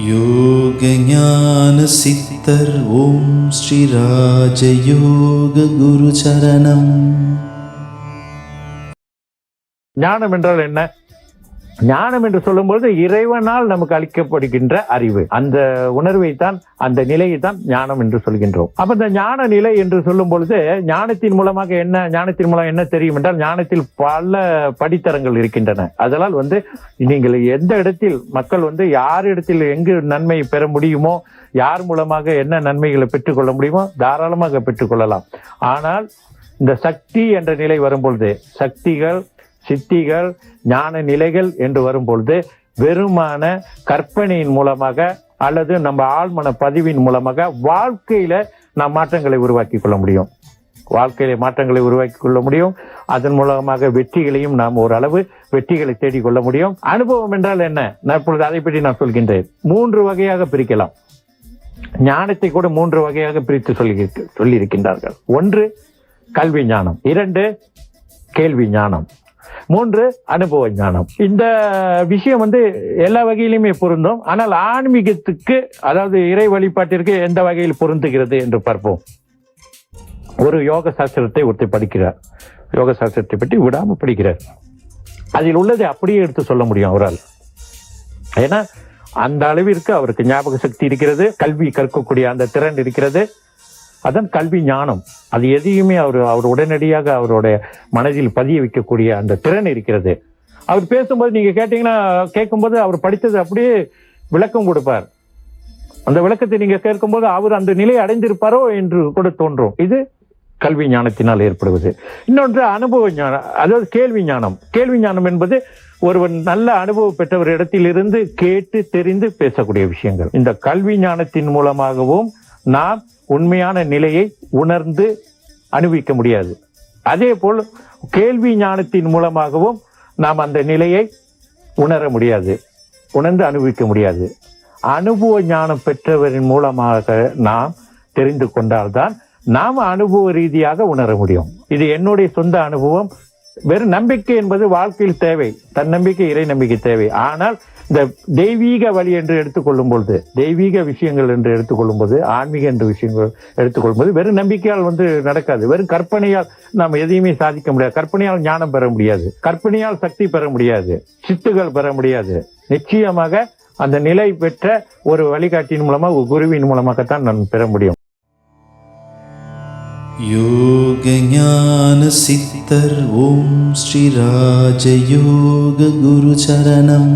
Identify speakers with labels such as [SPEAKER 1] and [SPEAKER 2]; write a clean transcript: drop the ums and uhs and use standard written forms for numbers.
[SPEAKER 1] யோக ஞான சித்தர் ஓம் ஸ்ரீ ராஜயோக குரு சரணம்.
[SPEAKER 2] ஞானம் என்றால் என்ன? ஞானம் என்று சொல்லும்போது இறைவனால் நமக்கு அளிக்கப்படுகின்ற அறிவு, அந்த உணர்வை தான், அந்த நிலையை தான் ஞானம் என்று சொல்கின்றோம். அப்ப இந்த ஞான நிலை என்று சொல்லும் பொழுது ஞானத்தின் மூலமாக ஞானத்தின் மூலம் என்ன தெரியும் என்றால், ஞானத்தில் பல படித்தரங்கள் இருக்கின்றன. அதனால் நீங்கள் எந்த இடத்தில் மக்கள் யார் இடத்தில் எங்கு நன்மை பெற முடியுமோ, யார் மூலமாக என்ன நன்மைகளை பெற்றுக்கொள்ள முடியுமோ தாராளமாக பெற்றுக்கொள்ளலாம். ஆனால் இந்த சக்தி என்ற நிலை வரும்பொழுது, சக்திகள், சித்திகள், ஞான நிலைகள் என்று வரும்பொழுது வெறுமான கற்பனையின் மூலமாக அல்லது நம்ம ஆழ்மன பதிவின் மூலமாக வாழ்க்கையில நாம் மாற்றங்களை உருவாக்கி கொள்ள முடியும். வாழ்க்கையில மாற்றங்களை உருவாக்கி கொள்ள முடியும். அதன் மூலமாக வெற்றிகளையும் நாம் ஓரளவு வெற்றிகளை தேடிக்கொள்ள முடியும். அனுபவம் என்றால் என்ன? நான் இப்பொழுது அதை பற்றி நான் சொல்கின்றேன். 3 வகையாக பிரிக்கலாம். ஞானத்தை கூட 3 வகையாக பிரித்து சொல்லி இருக்கின்றார்கள். 1 கல்வி ஞானம், 2 கேள்வி ஞானம், 3 அனுபவ ஞானம். இந்த விஷயம் எல்லா வகையிலுமே பொருந்தும். ஆனால் ஆன்மீகத்துக்கு, அதாவது இறை வழிபாட்டிற்கு எந்த வகையில் பொருந்துகிறது என்று பார்ப்போம். ஒரு யோக சாஸ்திரத்தை ஒருத்தர் படிக்கிறார். யோக சாஸ்திரத்தை பற்றி விடாம படிக்கிறார். அதில் உள்ளதை அப்படியே எடுத்து சொல்ல முடியும் அவரால். ஏன்னா அந்த அளவிற்கு அவருக்கு ஞாபக சக்தி இருக்கிறது, கல்வி கற்கக்கூடிய அந்த திறன் இருக்கிறது. அதான் கல்வி ஞானம். அது எதையுமே அவர் உடனடியாக அவருடைய மனதில் பதிய வைக்கக்கூடிய அந்த திறன் இருக்கிறது. அவர் பேசும்போது நீங்க கேட்கும்போது அவர் படித்தது அப்படியே விளக்கம் கொடுப்பார். அந்த விளக்கத்தை நீங்க கேட்கும்போது அவர் அந்த நிலையை அடைந்திருப்பாரோ என்று கூட தோன்றும். இது கல்வி ஞானத்தினால் ஏற்படுவது. இன்னொன்று அனுபவ ஞானம், அதாவது கேள்வி ஞானம். கேள்வி ஞானம் என்பது ஒருவன் நல்ல அனுபவம் பெற்றவர் இடத்திலிருந்து கேட்டு தெரிந்து பேசக்கூடிய விஷயங்கள். இந்த கல்வி ஞானத்தின் மூலமாகவும் நாம் உண்மையான நிலையை உணர்ந்து அனுபவிக்க முடியாது. அதே போல் கேள்வி ஞானத்தின் மூலமாகவும் நாம் அந்த நிலையை உணர முடியாது, உணர்ந்து அனுபவிக்க முடியாது. அனுபவ ஞானம் பெற்றவரின் மூலமாக நாம் தெரிந்து கொண்டால்தான் நாம் அனுபவ ரீதியாக உணர முடியும். இது என்னுடைய சொந்த அனுபவம். வெறும் நம்பிக்கை என்பது வாழ்க்கையில் தேவை, தன்னம்பிக்கை, இறை நம்பிக்கை தேவை. ஆனால் இந்த தெய்வீக வழி என்று எடுத்துக்கொள்ளும் பொழுது, தெய்வீக விஷயங்கள் என்று எடுத்துக்கொள்ளும் போது, ஆன்மீக என்ற விஷயங்கள் எடுத்துக்கொள்ளும் போது வெறும் நம்பிக்கையால் நடக்காது. வெறும் கற்பனையால் நாம் எதையுமே சாதிக்க முடியாது. கற்பனையால் ஞானம் பெற முடியாது, கற்பனையால் சக்தி பெற முடியாது, சித்துகள் பெற முடியாது. நிச்சயமாக அந்த நிலை பெற்ற ஒரு வழிகாட்டியின் மூலமாக, ஒரு குருவின் மூலமாகத்தான் நான் பெற முடியும்.
[SPEAKER 1] யோக ஞான சித்தர் ஓம் ஸ்ரீ ராஜயோக குரு சரணம்.